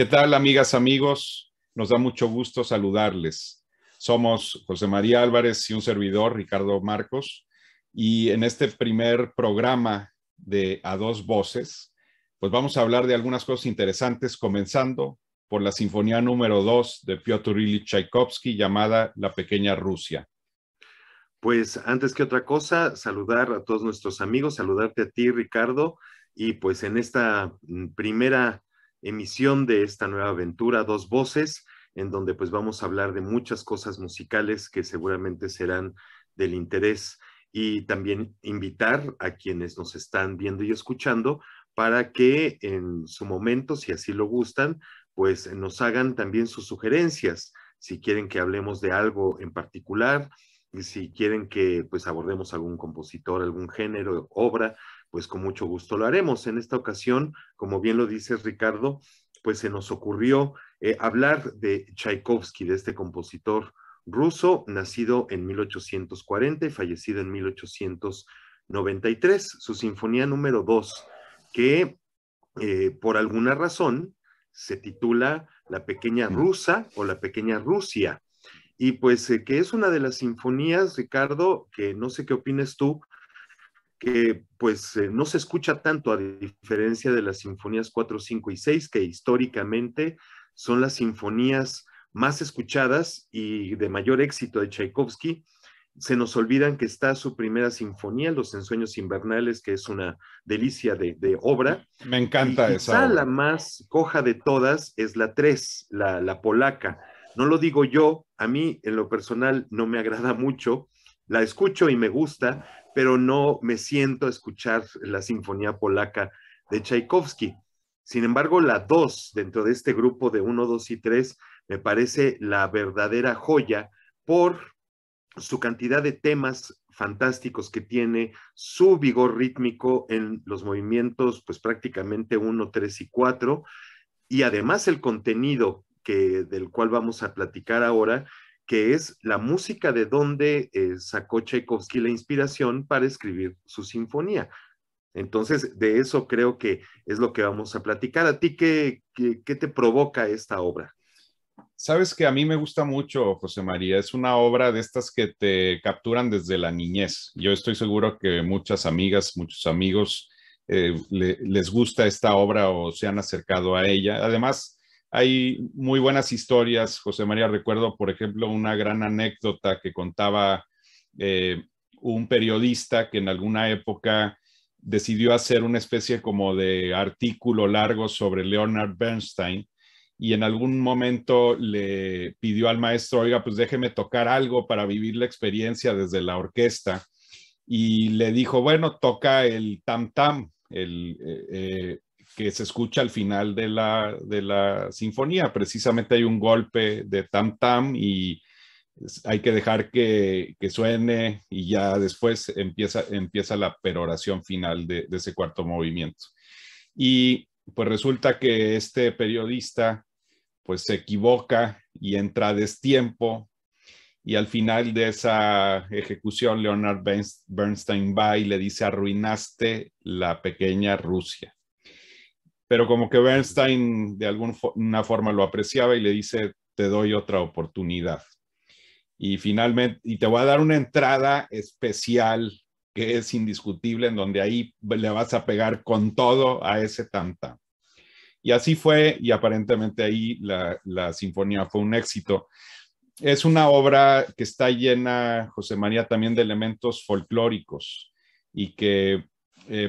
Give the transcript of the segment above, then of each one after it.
¿Qué tal, amigas, amigos? Nos da mucho gusto saludarles. Somos José María Álvarez y un servidor, Ricardo Marcos, y en este primer programa de A Dos Voces, pues vamos a hablar de algunas cosas interesantes, comenzando por la Sinfonía número 2 de Piotr Ilich Tchaikovsky, llamada La Pequeña Rusia. Pues antes que otra cosa, saludar a todos nuestros amigos, saludarte a ti, Ricardo, y pues en esta primera emisión de esta nueva aventura, Dos Voces, en donde pues vamos a hablar de muchas cosas musicales que seguramente serán del interés y también invitar a quienes nos están viendo y escuchando para que en su momento, si así lo gustan, pues nos hagan también sus sugerencias, si quieren que hablemos de algo en particular, y si quieren que pues abordemos algún compositor, algún género, obra, pues con mucho gusto lo haremos. En esta ocasión, como bien lo dices, Ricardo, pues se nos ocurrió hablar de Tchaikovsky, de este compositor ruso, nacido en 1840 y fallecido en 1893, su sinfonía número 2, que por alguna razón se titula La Pequeña Rusa o La Pequeña Rusia. Y pues que es una de las sinfonías, Ricardo, que no sé qué opines tú, que pues no se escucha tanto a diferencia de las sinfonías 4, 5 y 6, que históricamente son las sinfonías más escuchadas y de mayor éxito de Tchaikovsky. Se nos olvidan que está su primera sinfonía, Los Ensueños Invernales, que es una delicia de obra. Me Y encanta esa quizá la obra. más coja de todas es la 3, la polaca. No lo digo yo, a mí en lo personal no me agrada mucho, la escucho y me gusta, pero no me siento a escuchar la sinfonía polaca de Tchaikovsky. Sin embargo, la 2, dentro de este grupo de 1, 2 y 3, me parece la verdadera joya por su cantidad de temas fantásticos que tiene, su vigor rítmico en los movimientos, pues prácticamente 1, 3 y 4, y además el contenido del cual vamos a platicar ahora, que es la música de donde sacó Tchaikovsky la inspiración para escribir su sinfonía. Entonces, de eso creo que es lo que vamos a platicar. ¿A ti qué te provoca esta obra? Sabes que a mí me gusta mucho, José María. Es una obra de estas que te capturan desde la niñez. Yo estoy seguro que muchas amigas, muchos amigos les gusta esta obra o se han acercado a ella. Además, hay muy buenas historias. José María, recuerdo, por ejemplo, una gran anécdota que contaba eh, un periodista que en alguna época decidió hacer una especie como de artículo largo sobre Leonard Bernstein y en algún momento le pidió al maestro, oiga, pues déjeme tocar algo para vivir la experiencia desde la orquesta. Y le dijo, bueno, toca el tam tam, que se escucha al final de la sinfonía. Precisamente hay un golpe de tam tam y hay que dejar que suene y ya después empieza la peroración final de ese cuarto movimiento. Y pues resulta que este periodista pues se equivoca y entra a destiempo y al final de esa ejecución Leonard Bernstein va y le dice arruinaste la pequeña Rusia. Pero como que Bernstein de alguna forma lo apreciaba y le dice te doy otra oportunidad. Y finalmente, y te voy a dar una entrada especial que es indiscutible en donde ahí le vas a pegar con todo a ese tam tam. Y así fue, y aparentemente ahí la sinfonía fue un éxito. Es una obra que está llena, José María, también de elementos folclóricos y que,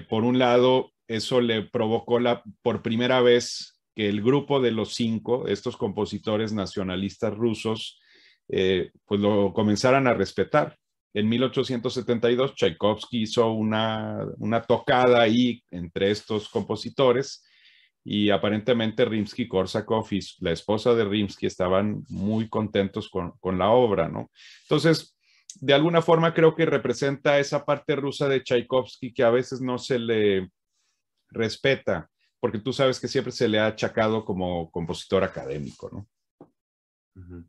por un lado, eso le provocó por primera vez que el grupo de los 5, estos compositores nacionalistas rusos, pues lo comenzaran a respetar. En 1872, Tchaikovsky hizo una tocada ahí entre estos compositores y aparentemente Rimsky-Korsakov y la esposa de Rimsky estaban muy contentos con la obra, ¿no? Entonces, de alguna forma creo que representa esa parte rusa de Tchaikovsky que a veces no se le respeta, porque tú sabes que siempre se le ha achacado como compositor académico, ¿no?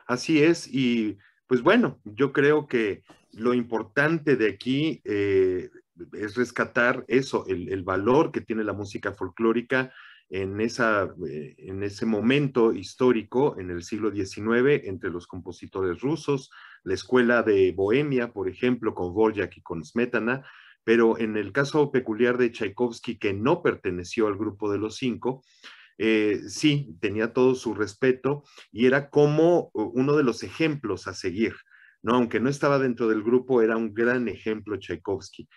Así es, y pues bueno, yo creo que lo importante de aquí es rescatar eso, el valor que tiene la música folclórica en ese momento histórico, en el siglo XIX, entre los compositores rusos, la escuela de Bohemia, por ejemplo, con Dvorak y con Smetana, pero en el caso peculiar de Tchaikovsky, que no perteneció al grupo de los cinco, sí, tenía todo su respeto y era como uno de los ejemplos a seguir, ¿no? Aunque no estaba dentro del grupo, era un gran ejemplo Tchaikovsky.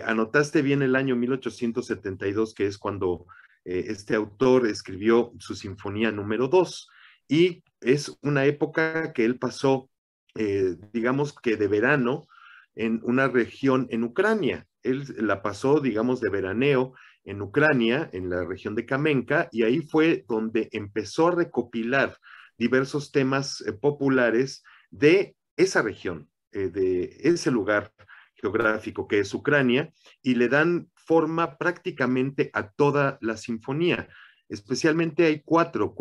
Anotaste bien el año 1872, que es cuando este autor escribió su Sinfonía número 2, y es una época que él pasó, digamos que de verano, en una región en Ucrania. Él la pasó, digamos, de veraneo en Ucrania, en la región de Kamenka, y ahí fue donde empezó a recopilar diversos temas populares de esa región, de ese lugar geográfico que es Ucrania, y le dan forma prácticamente a toda la sinfonía. Especialmente hay cuatro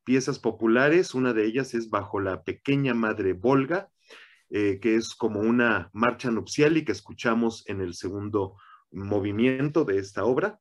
piezas populares, una de ellas es Bajo la pequeña madre Volga, que es como una marcha nupcial y que escuchamos en el segundo movimiento de esta obra.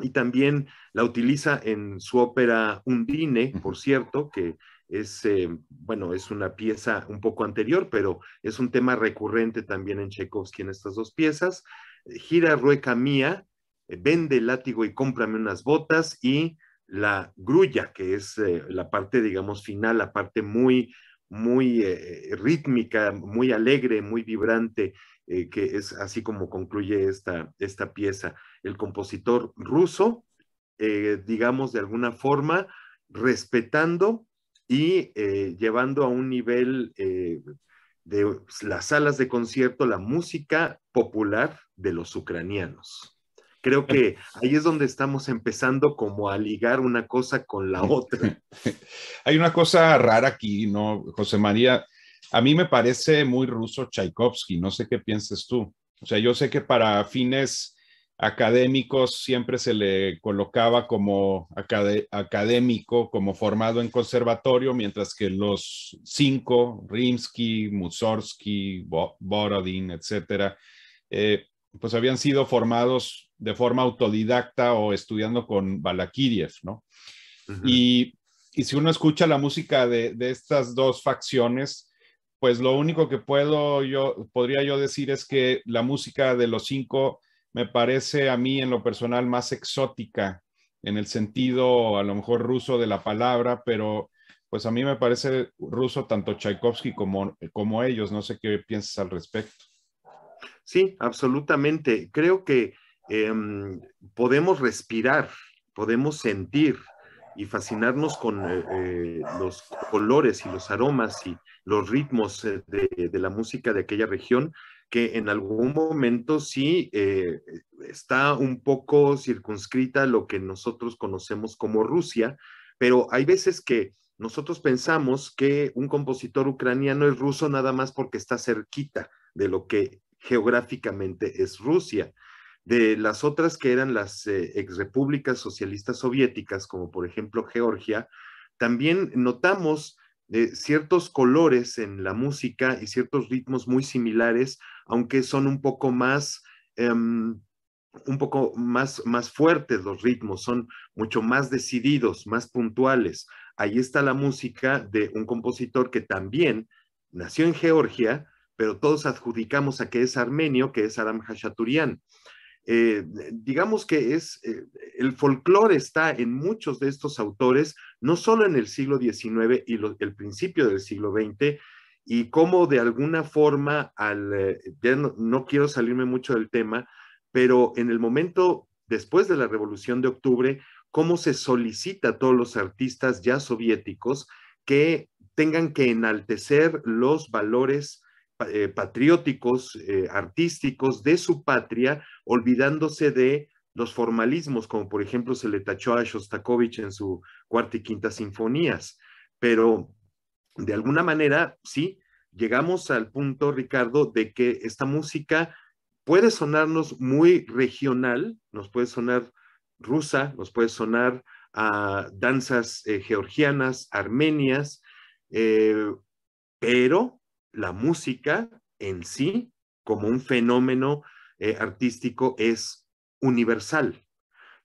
Y también la utiliza en su ópera Undine, por cierto, que es, bueno, es una pieza un poco anterior, pero es un tema recurrente también en Tchaikovsky en estas dos piezas. Gira Rueca Mía, Vende el látigo y cómprame unas botas, y la grulla, que es la parte, digamos, final, la parte muy rítmica, muy alegre, muy vibrante, que es así como concluye esta pieza. El compositor ruso, digamos, de alguna forma, respetando y llevando a un nivel de las salas de concierto la música popular de los ucranianos. Creo que ahí es donde estamos empezando como a ligar una cosa con la otra. Hay una cosa rara aquí, ¿no, José María? A mí me parece muy ruso Tchaikovsky, no sé qué pienses tú. O sea, yo sé que para fines académicos siempre se le colocaba como académico, como formado en conservatorio, mientras que los cinco, Rimsky, Mussorgsky, Borodin, etcétera, pues habían sido formados de forma autodidacta o estudiando con Balakiriev, ¿no? Uh -huh. Y si uno escucha la música de estas dos facciones, pues lo único que podría yo decir es que la música de los cinco me parece a mí en lo personal más exótica, en el sentido a lo mejor ruso de la palabra, pero pues a mí me parece ruso tanto Tchaikovsky como ellos. No sé qué piensas al respecto. Sí, absolutamente. Creo que eh, podemos respirar, podemos sentir y fascinarnos con los colores y los aromas y los ritmos de la música de aquella región, que en algún momento sí está un poco circunscrita a lo que nosotros conocemos como Rusia, pero hay veces que nosotros pensamos que un compositor ucraniano es ruso nada más porque está cerquita de lo que geográficamente es Rusia. De las otras que eran las exrepúblicas socialistas soviéticas, como por ejemplo Georgia, también notamos ciertos colores en la música y ciertos ritmos muy similares, aunque son un poco más fuertes los ritmos, son mucho más decididos, más puntuales. Ahí está la música de un compositor que también nació en Georgia, pero todos adjudicamos a que es armenio, que es Aram Hachaturian. Digamos que el folclore está en muchos de estos autores, no solo en el siglo XIX y el principio del siglo XX, y cómo de alguna forma, ya no quiero salirme mucho del tema, pero en el momento después de la Revolución de Octubre, cómo se solicita a todos los artistas ya soviéticos que tengan que enaltecer los valores patrióticos, artísticos de su patria, olvidándose de los formalismos, como por ejemplo se le tachó a Shostakovich en su cuarta y quinta sinfonías. Pero de alguna manera, sí, llegamos al punto, Ricardo, de que esta música puede sonarnos muy regional, nos puede sonar rusa, nos puede sonar a danzas georgianas, armenias, eh, pero la música en sí, como un fenómeno artístico, es universal.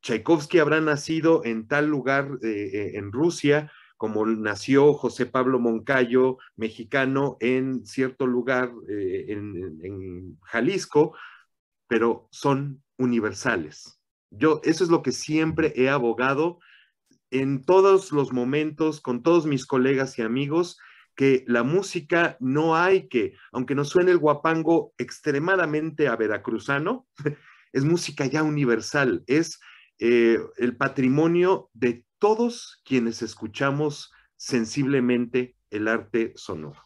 Tchaikovsky habrá nacido en tal lugar en Rusia, como nació José Pablo Moncayo, mexicano, en cierto lugar en Jalisco, pero son universales. Eso es lo que siempre he abogado en todos los momentos, con todos mis colegas y amigos, que la música no hay que, aunque nos suene el guapango extremadamente a veracruzano, es música ya universal, es el patrimonio de todos quienes escuchamos sensiblemente el arte sonoro.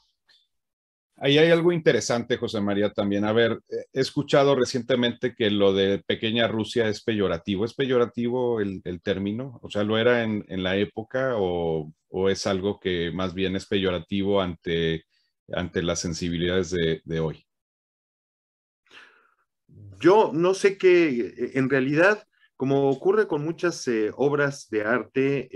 Ahí hay algo interesante, José María, también. A ver, he escuchado recientemente que lo de pequeña Rusia es peyorativo. ¿Es peyorativo el término? O sea, ¿lo era en la época o es algo que más bien es peyorativo ante las sensibilidades de hoy? Yo no sé qué, en realidad, como ocurre con muchas obras de arte,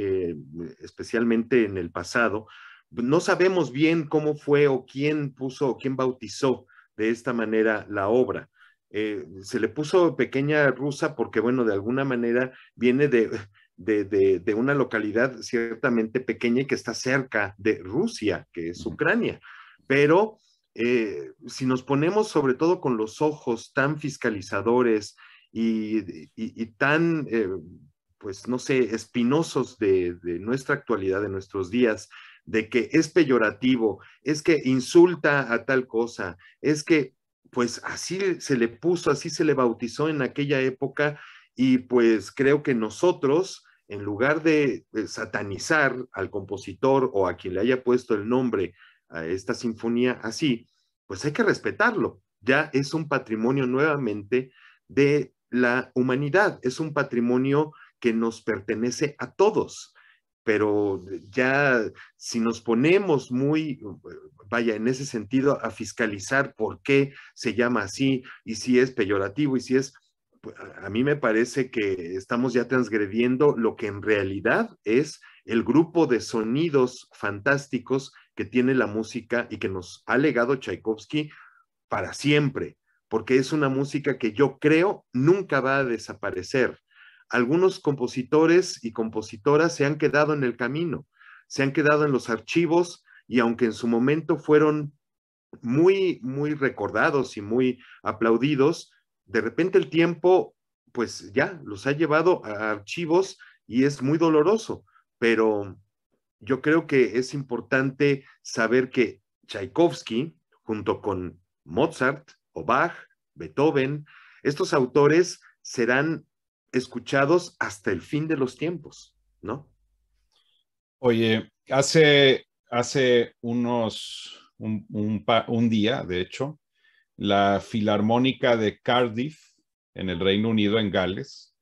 especialmente en el pasado, no sabemos bien cómo fue o quién puso o quién bautizó de esta manera la obra. Se le puso Pequeña Rusa porque, bueno, de alguna manera viene de una localidad ciertamente pequeña y que está cerca de Rusia, que es Ucrania. Pero si nos ponemos sobre todo con los ojos tan fiscalizadores y tan, pues no sé, espinosos de nuestra actualidad, de nuestros días, de que es peyorativo, es que insulta a tal cosa, es que pues así se le puso, así se le bautizó en aquella época y pues creo que nosotros, en lugar de satanizar al compositor o a quien le haya puesto el nombre a esta sinfonía así, pues hay que respetarlo. Ya es un patrimonio nuevamente de la humanidad, es un patrimonio que nos pertenece a todos. Pero ya si nos ponemos muy, vaya, en ese sentido, a fiscalizar por qué se llama así y si es peyorativo y si es, pues, a mí me parece que estamos ya transgrediendo lo que en realidad es el grupo de sonidos fantásticos que tiene la música y que nos ha legado Tchaikovsky para siempre, porque es una música que yo creo nunca va a desaparecer. Algunos compositores y compositoras se han quedado en el camino, se han quedado en los archivos y aunque en su momento fueron muy recordados y muy aplaudidos, de repente el tiempo pues ya los ha llevado a archivos y es muy doloroso, pero yo creo que es importante saber que Tchaikovsky, junto con Mozart o Bach, Beethoven, estos autores serán escuchados hasta el fin de los tiempos, ¿no? Oye, hace un día, de hecho, la Filarmónica de Cardiff, en el Reino Unido, en Gales,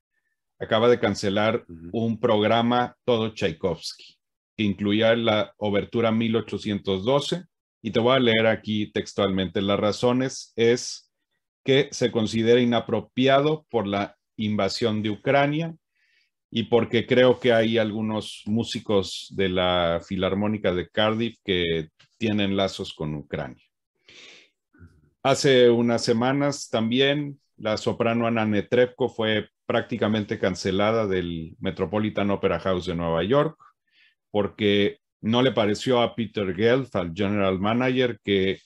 acaba de cancelar un programa todo Tchaikovsky, que incluía la obertura 1812, y te voy a leer aquí textualmente las razones. Es que se considera inapropiado por la invasión de Ucrania y porque creo que hay algunos músicos de la Filarmónica de Cardiff que tienen lazos con Ucrania. Hace unas semanas también la soprano Anna Netrebko fue prácticamente cancelada del Metropolitan Opera House de Nueva York porque no le pareció a Peter Gelf, al general manager, que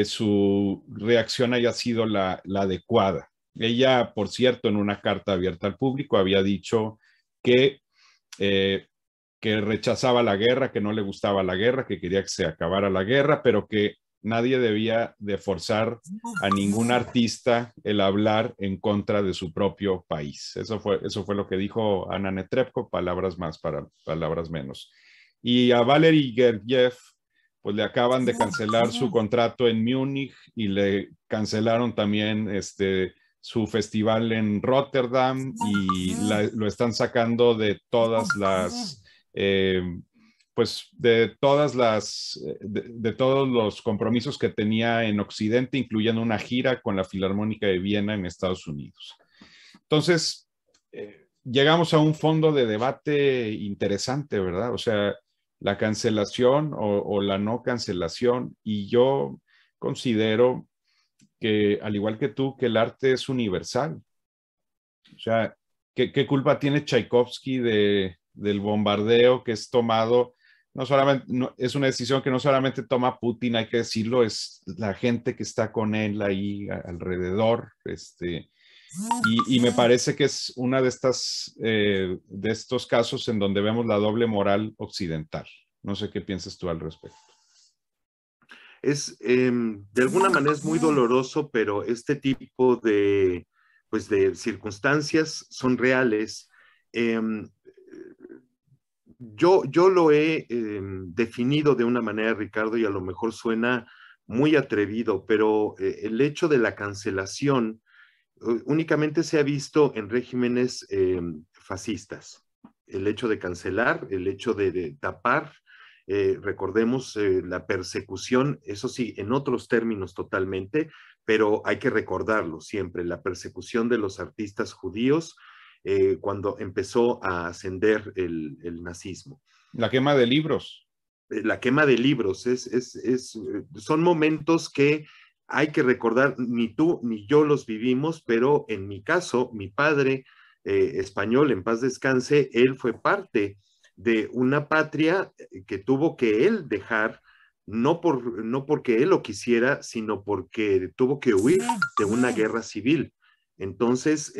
su reacción haya sido la adecuada. Ella, por cierto, en una carta abierta al público había dicho que, eh, que rechazaba la guerra, que no le gustaba la guerra, que quería que se acabara la guerra, pero que nadie debía de forzar a ningún artista el hablar en contra de su propio país. Eso fue lo que dijo Anna Netrebko, palabras más para palabras menos. Y a Valery Gergiev, pues le acaban de cancelar su contrato en Múnich y le cancelaron también su festival en Rotterdam y lo están sacando de todas las pues de todos los compromisos que tenía en Occidente, incluyendo una gira con la Filarmónica de Viena en Estados Unidos. Entonces, llegamos a un fondo de debate interesante, ¿verdad? O sea, la cancelación o la no cancelación, y yo considero que, al igual que tú, que el arte es universal. O sea, ¿Qué culpa tiene Tchaikovsky del bombardeo que es tomado? No solamente, es una decisión que no solamente toma Putin, hay que decirlo, es la gente que está con él ahí alrededor, y me parece que es una de estos casos en donde vemos la doble moral occidental. No sé qué piensas tú al respecto. De alguna manera es muy doloroso, pero este tipo pues de circunstancias son reales. Eh, yo lo he definido de una manera, Ricardo, y a lo mejor suena muy atrevido, pero el hecho de la cancelación únicamente se ha visto en regímenes fascistas. El hecho de cancelar, el hecho de tapar, recordemos la persecución, eso sí, en otros términos totalmente, pero hay que recordarlo siempre, la persecución de los artistas judíos cuando empezó a ascender el nazismo. La quema de libros. La quema de libros, son momentos que hay que recordar, ni tú ni yo los vivimos, pero en mi caso, mi padre español, en paz descanse, él fue parte de una patria que tuvo que él dejar, no porque él lo quisiera, sino porque tuvo que huir de una guerra civil. Entonces,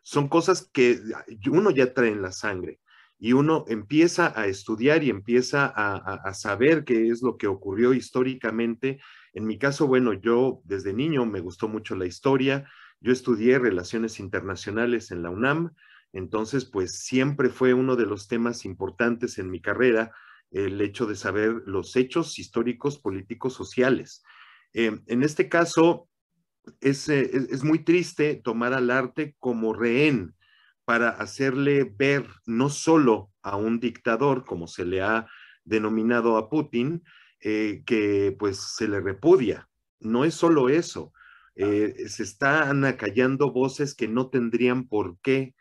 son cosas que uno ya trae en la sangre y uno empieza a estudiar y empieza a saber qué es lo que ocurrió históricamente. En mi caso, bueno, yo desde niño me gustó mucho la historia, yo estudié relaciones internacionales en la UNAM, entonces pues siempre fue uno de los temas importantes en mi carrera el hecho de saber los hechos históricos, políticos, sociales. En este caso, es muy triste tomar al arte como rehén para hacerle ver no solo a un dictador, como se le ha denominado a Putin, que pues se le repudia. No es solo eso. Se están acallando voces que no tendrían por qué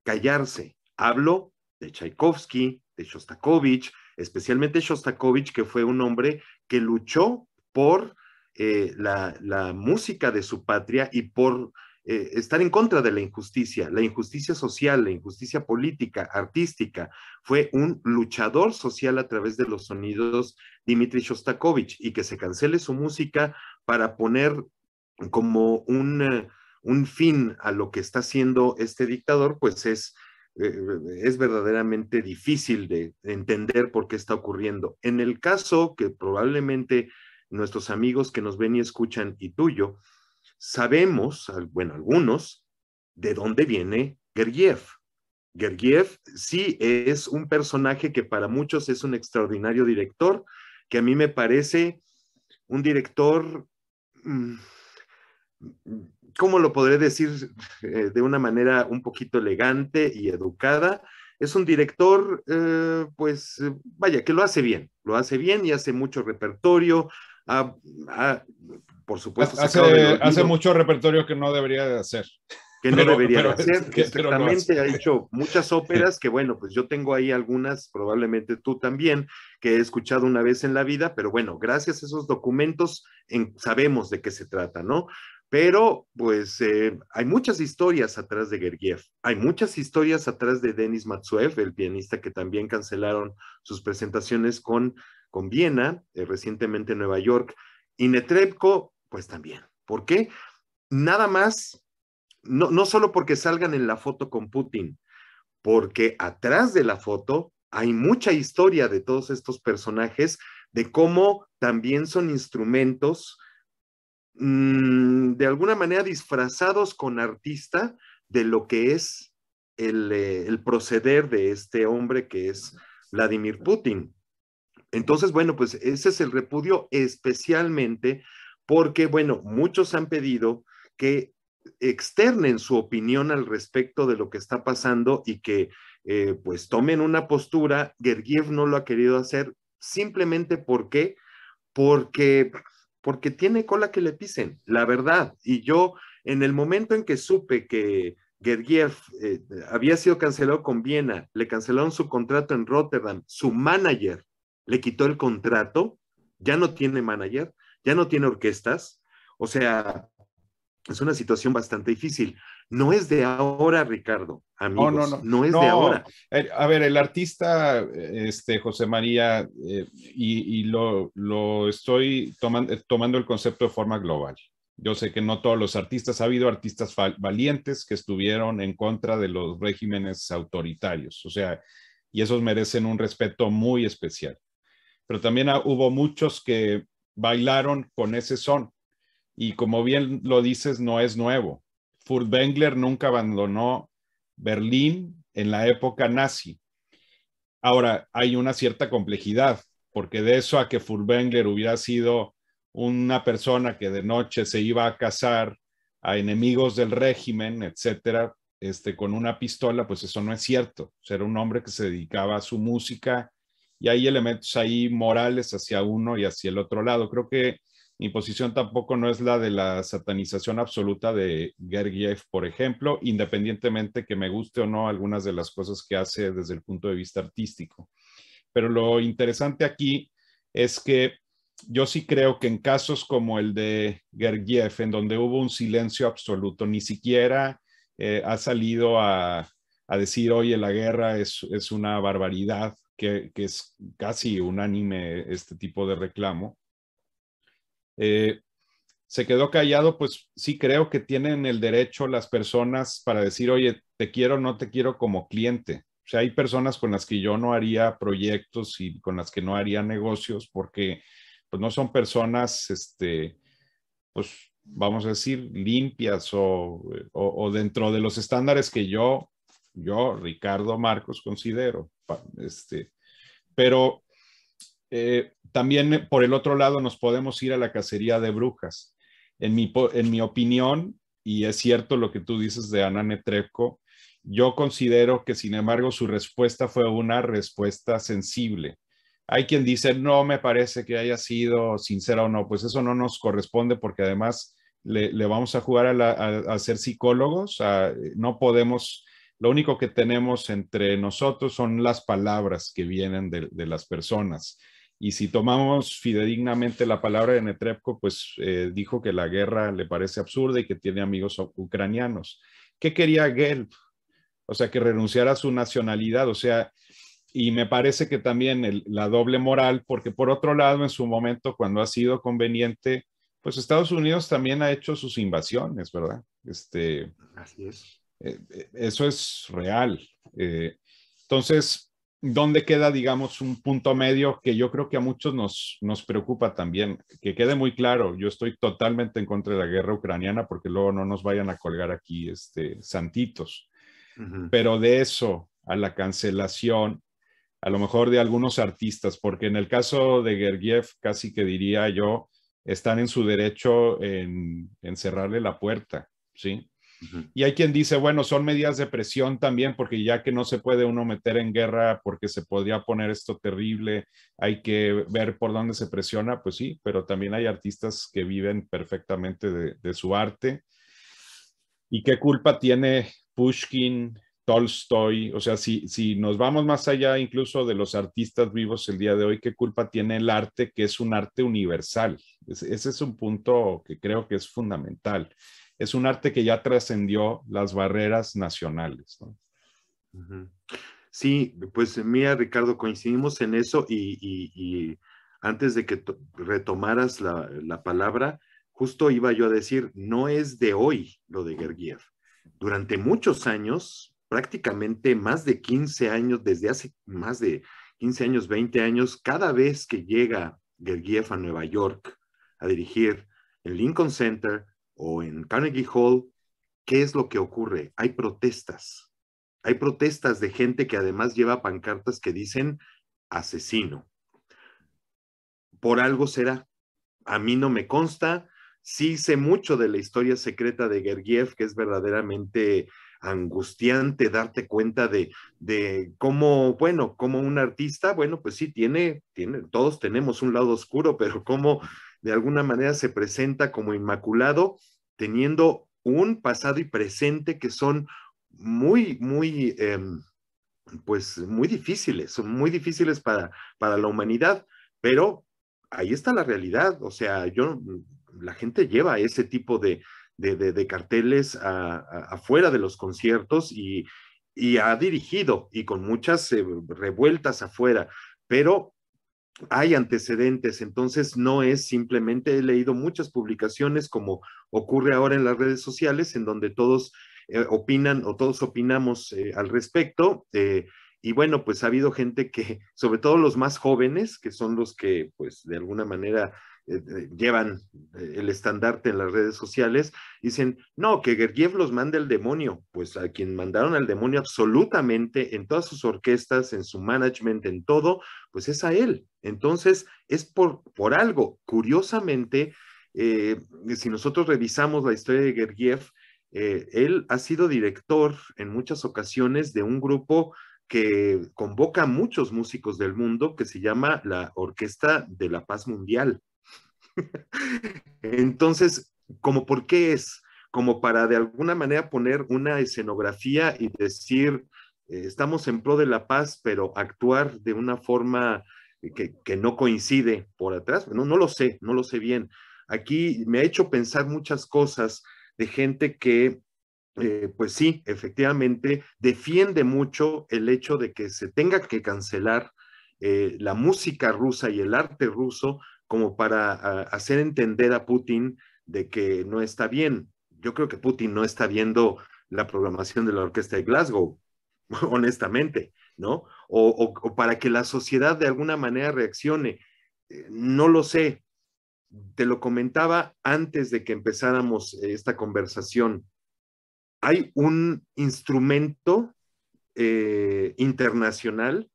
callarse. Hablo de Tchaikovsky, de Shostakovich, especialmente Shostakovich, que fue un hombre que luchó por la música de su patria y por estar en contra de la injusticia social, la injusticia política, artística. Fue un luchador social a través de los sonidos Dmitri Shostakovich, y que se cancele su música para poner como un fin a lo que está haciendo este dictador, pues es verdaderamente difícil de entender por qué está ocurriendo. En el caso que probablemente nuestros amigos que nos ven y escuchan y tuyo, sabemos, bueno, algunos, de dónde viene Gergiev. Gergiev sí es un personaje que para muchos es un extraordinario director, que a mí me parece un director, ¿cómo lo podré decir de una manera un poquito elegante y educada? Es un director, pues, vaya, que lo hace bien y hace mucho repertorio. Ah, ah, por supuesto, sacado del Hace olvido, mucho repertorio que no debería de hacer. que no debería de hacer. Pero lo hace. Exactamente, ha hecho muchas óperas que, bueno, pues yo tengo ahí algunas, probablemente tú también, que he escuchado una vez en la vida, pero bueno, gracias a esos documentos sabemos de qué se trata, ¿no? Pero, pues, hay muchas historias atrás de Gergiev, hay muchas historias atrás de Denis Matsuev, el pianista que también cancelaron sus presentaciones con Viena, recientemente en Nueva York, y Netrebko, pues también. ¿Por qué? Nada más, no solo porque salgan en la foto con Putin, porque atrás de la foto hay mucha historia de todos estos personajes, de cómo también son instrumentos de alguna manera disfrazados con artista de lo que es el proceder de este hombre que es Vladimir Putin. Entonces, bueno, pues ese es el repudio especialmente porque, bueno, muchos han pedido que externen su opinión al respecto de lo que está pasando y que pues tomen una postura. Gergiev no lo ha querido hacer simplemente porque, porque tiene cola que le pisen, la verdad. Y yo, en el momento en que supe que Gergiev había sido cancelado con Viena, le cancelaron su contrato en Rotterdam, su manager le quitó el contrato, ya no tiene manager, ya no tiene orquestas, o sea, es una situación bastante difícil. No es de ahora, Ricardo, No, no, amigos, no, no es de no. ahora. A ver, el artista, José María, y lo estoy tomando el concepto de forma global. Yo sé que no todos los artistas, ha habido artistas valientes que estuvieron en contra de los regímenes autoritarios, o sea, y esos merecen un respeto muy especial. Pero también hubo muchos que bailaron con ese son, y como bien lo dices, no es nuevo. Furtwängler nunca abandonó Berlín en la época nazi. Ahora, hay una cierta complejidad, porque de eso a que Furtwängler hubiera sido una persona que de noche se iba a cazar a enemigos del régimen, etcétera, con una pistola, pues eso no es cierto. O sea, era un hombre que se dedicaba a su música y hay elementos ahí morales hacia uno y hacia el otro lado. Creo que mi posición tampoco no es la de la satanización absoluta de Gergiev, por ejemplo, independientemente que me guste o no algunas de las cosas que hace desde el punto de vista artístico. Pero lo interesante aquí es que yo sí creo que en casos como el de Gergiev, en donde hubo un silencio absoluto, ni siquiera ha salido a decir, oye, la guerra es una barbaridad, que es casi unánime este tipo de reclamo. Se quedó callado, pues sí creo que tienen el derecho las personas para decir, oye, te quiero o no te quiero como cliente. O sea, hay personas con las que yo no haría proyectos y con las que no haría negocios porque pues no son personas, pues vamos a decir, limpias o dentro de los estándares que Ricardo Marcos, considero. Pero también por el otro lado nos podemos ir a la cacería de brujas. En mi opinión, y es cierto lo que tú dices de Ana Netrebko, yo considero que sin embargo su respuesta fue una respuesta sensible. Hay quien dice, no me parece que haya sido sincera o no, pues eso no nos corresponde porque además le vamos a jugar a ser psicólogos, no podemos, lo único que tenemos entre nosotros son las palabras que vienen de las personas. Y si tomamos fidedignamente la palabra de Netrebko, pues dijo que la guerra le parece absurda y que tiene amigos ucranianos. ¿Qué quería Gelb? O sea, que renunciara a su nacionalidad. O sea, y me parece que también la doble moral, porque por otro lado, en su momento, cuando ha sido conveniente, pues Estados Unidos también ha hecho sus invasiones, ¿verdad? Así es. Eso es real. Entonces, ¿dónde queda, digamos, un punto medio que yo creo que a muchos nos preocupa también? Que quede muy claro, yo estoy totalmente en contra de la guerra ucraniana porque luego no nos vayan a colgar aquí santitos. Pero de eso a la cancelación, a lo mejor de algunos artistas, porque en el caso de Gergiev, casi que diría yo, están en su derecho en cerrarle la puerta, ¿sí? Y hay quien dice, bueno, son medidas de presión también, porque ya que no se puede uno meter en guerra porque se podría poner esto terrible, hay que ver por dónde se presiona, pues sí, pero también hay artistas que viven perfectamente de su arte. ¿Y qué culpa tiene Pushkin, Tolstoy? O sea, si nos vamos más allá incluso de los artistas vivos el día de hoy, ¿qué culpa tiene el arte, que es un arte universal? Ese es un punto que creo que es fundamental. Es un arte que ya trascendió las barreras nacionales, ¿no? Sí, pues mira, Ricardo, coincidimos en eso y antes de que retomaras la palabra, justo iba yo a decir, no es de hoy lo de Gergiev. Durante muchos años, prácticamente más de 15 años, desde hace más de 15 años, 20 años, cada vez que llega Gergiev a Nueva York a dirigir en Lincoln Center o en Carnegie Hall, ¿qué es lo que ocurre? Hay protestas. Hay protestas de gente que además lleva pancartas que dicen asesino. Por algo será. A mí no me consta. Sí sé mucho de la historia secreta de Gergiev, que es verdaderamente angustiante darte cuenta de cómo, bueno, como un artista, bueno, pues sí, todos tenemos un lado oscuro, pero cómo de alguna manera se presenta como inmaculado, teniendo un pasado y presente que son muy, muy, pues son muy difíciles para la humanidad, pero ahí está la realidad, o sea, la gente lleva ese tipo de carteles afuera de los conciertos y ha dirigido y con muchas revueltas afuera, pero hay antecedentes, entonces no es simplemente, he leído muchas publicaciones como ocurre ahora en las redes sociales, en donde todos opinan o todos opinamos al respecto. Y bueno, pues ha habido gente que, sobre todo los más jóvenes, que son los que pues de alguna manera llevan el estandarte en las redes sociales, dicen, no, que Gergiev los manda el demonio. Pues a quien mandaron al demonio absolutamente en todas sus orquestas, en su management, en todo, pues es a él. Entonces, es por algo. Curiosamente, si nosotros revisamos la historia de Gergiev, él ha sido director en muchas ocasiones de un grupo que convoca a muchos músicos del mundo, que se llama la Orquesta de la Paz Mundial. Entonces, ¿como por qué es? Como para de alguna manera poner una escenografía y decir, estamos en pro de la paz, pero actuar de una forma que no coincide por atrás. No lo sé, no lo sé bien. Aquí me ha hecho pensar muchas cosas de gente que pues sí, efectivamente, defiende mucho el hecho de que se tenga que cancelar la música rusa y el arte ruso como para hacer entender a Putin de que no está bien. Yo creo que Putin no está viendo la programación de la Orquesta de Glasgow, honestamente, ¿no? O para que la sociedad de alguna manera reaccione. No lo sé. Te lo comentaba antes de que empezáramos esta conversación. Hay un instrumento internacional,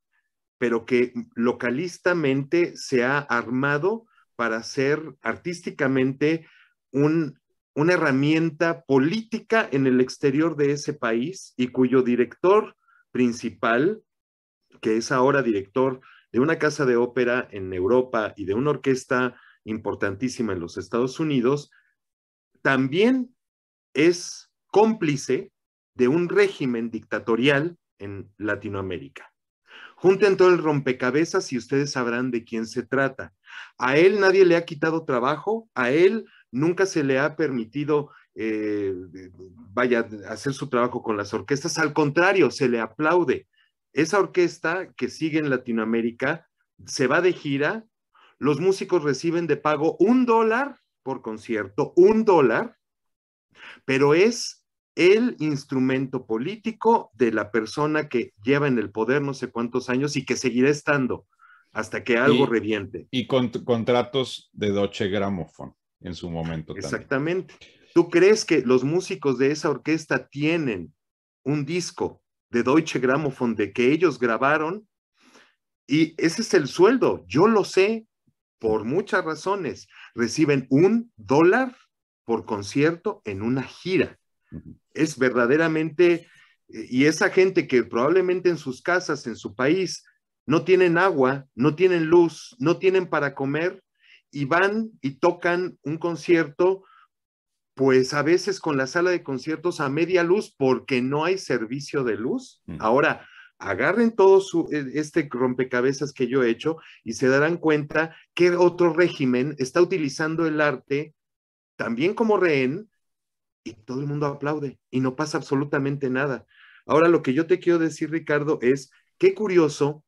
pero que localistamente se ha armado para ser artísticamente una herramienta política en el exterior de ese país y cuyo director principal, que es ahora director de una casa de ópera en Europa y de una orquesta importantísima en los Estados Unidos, también es cómplice de un régimen dictatorial en Latinoamérica. Junten todo el rompecabezas y ustedes sabrán de quién se trata. A él nadie le ha quitado trabajo, a él nunca se le ha permitido, hacer su trabajo con las orquestas, al contrario, se le aplaude. Esa orquesta que sigue en Latinoamérica se va de gira, los músicos reciben de pago $1 por concierto, $1, pero es el instrumento político de la persona que lleva en el poder no sé cuántos años y que seguirá estando hasta que algo reviente. Y contratos de Deutsche Grammophon en su momento también. Exactamente. ¿Tú crees que los músicos de esa orquesta tienen un disco de Deutsche Grammophon de que ellos grabaron? Y ese es el sueldo. Yo lo sé por muchas razones. Reciben $1 por concierto en una gira. Es verdaderamente, y esa gente que probablemente en sus casas, en su país, no tienen agua, no tienen luz, no tienen para comer, y van y tocan un concierto, pues a veces con la sala de conciertos a media luz porque no hay servicio de luz. Ahora, agarren todo este rompecabezas que yo he hecho y se darán cuenta que otro régimen está utilizando el arte también como rehén y todo el mundo aplaude y no pasa absolutamente nada. Ahora, lo que yo te quiero decir, Ricardo, es qué curioso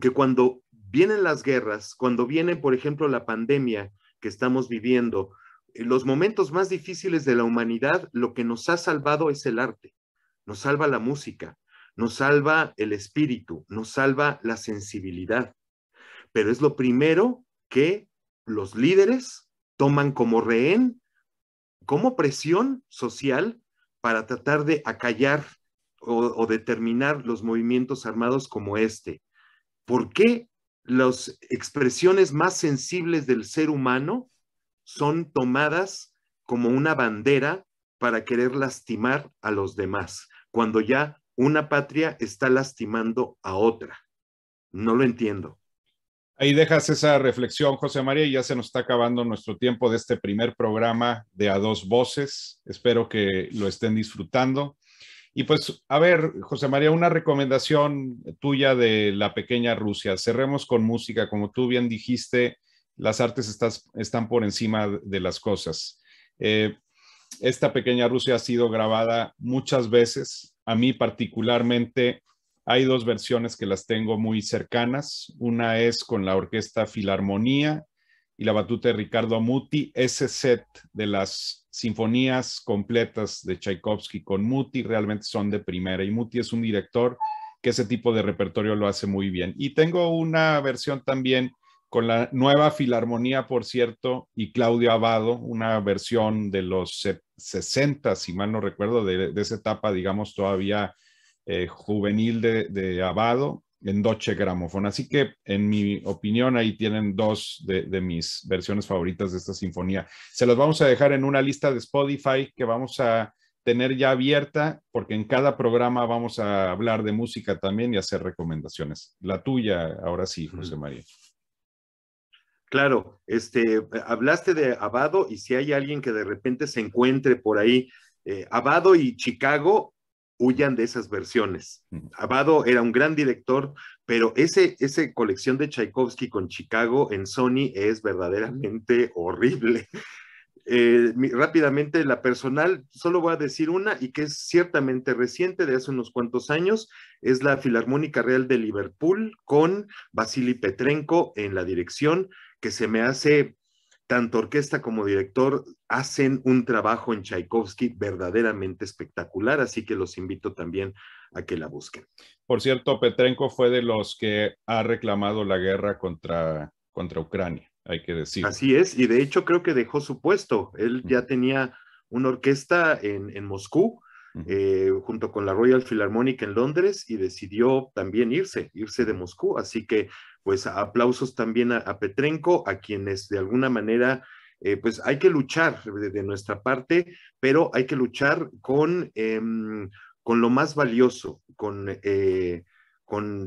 que cuando vienen las guerras, cuando viene, por ejemplo, la pandemia que estamos viviendo, los momentos más difíciles de la humanidad, lo que nos ha salvado es el arte, nos salva la música, nos salva el espíritu, nos salva la sensibilidad. Pero es lo primero que los líderes toman como rehén, como presión social para tratar de acallar o determinar los movimientos armados como este. ¿Por qué las expresiones más sensibles del ser humano son tomadas como una bandera para querer lastimar a los demás, cuando ya una patria está lastimando a otra? No lo entiendo. Ahí dejas esa reflexión, José María, y ya se nos está acabando nuestro tiempo de este primer programa de A Dos Voces. Espero que lo estén disfrutando. Y pues, a ver, José María, una recomendación tuya de La Pequeña Rusia. Cerremos con música. Como tú bien dijiste, las artes están por encima de las cosas. Esta pequeña Rusia ha sido grabada muchas veces. A mí particularmente hay dos versiones que las tengo muy cercanas. Una es con la Orquesta Filarmonía y la batuta de Ricardo Muti. Ese set de las sinfonías completas de Tchaikovsky con Muti realmente son de primera, y Muti es un director que ese tipo de repertorio lo hace muy bien. Y tengo una versión también con la nueva Filarmonía, por cierto, y Claudio Abbado, una versión de los 60, si mal no recuerdo, de esa etapa, digamos, todavía juvenil de Abbado, en Deutsche Grammophon. Así que, en mi opinión, ahí tienen dos de mis versiones favoritas de esta sinfonía. Se las vamos a dejar en una lista de Spotify que vamos a tener ya abierta, porque en cada programa vamos a hablar de música también y hacer recomendaciones. La tuya, ahora sí, José María. Claro, hablaste de Abbado, y si hay alguien que de repente se encuentre por ahí, Abbado y Chicago huyan de esas versiones. Abbado era un gran director, pero esa colección de Tchaikovsky con Chicago en Sony es verdaderamente horrible. Rápidamente, la personal, solo voy a decir una, y que es ciertamente reciente, de hace unos cuantos años, es la Filarmónica Real de Liverpool con Vasily Petrenko en la dirección, que se me hace, tanto orquesta como director, hacen un trabajo en Tchaikovsky verdaderamente espectacular, así que los invito también a que la busquen. Por cierto, Petrenko fue de los que ha reclamado la guerra contra Ucrania, hay que decir. Así es, y de hecho creo que dejó su puesto. Él ya tenía una orquesta en Moscú, junto con la Royal Philharmonic en Londres, y decidió también irse de Moscú. Así que, pues, aplausos también a Petrenko, a quienes de alguna manera, pues hay que luchar de nuestra parte, pero hay que luchar con lo más valioso, con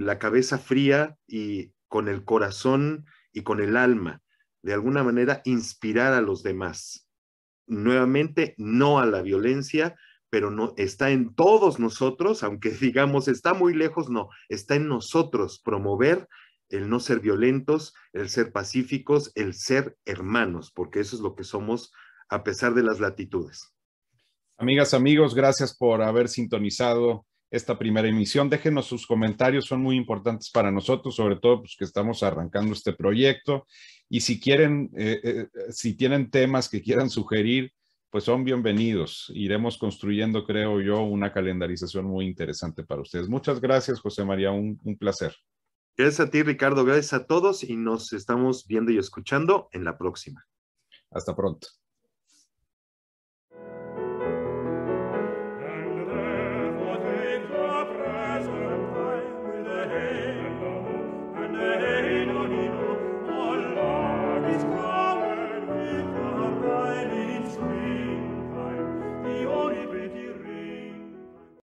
la cabeza fría y con el corazón y con el alma, de alguna manera inspirar a los demás. Nuevamente, no a la violencia, pero no está en todos nosotros, aunque digamos está muy lejos, no, está en nosotros promover el no ser violentos, el ser pacíficos, el ser hermanos, porque eso es lo que somos a pesar de las latitudes. Amigas, amigos, gracias por haber sintonizado esta primera emisión. Déjenos sus comentarios, son muy importantes para nosotros, sobre todo pues, que estamos arrancando este proyecto. Y si quieren, si tienen temas que quieran sugerir, pues son bienvenidos. Iremos construyendo, creo yo, una calendarización muy interesante para ustedes. Muchas gracias, José María, un placer. Gracias a ti, Ricardo, gracias a todos, y nos estamos viendo y escuchando en la próxima. Hasta pronto.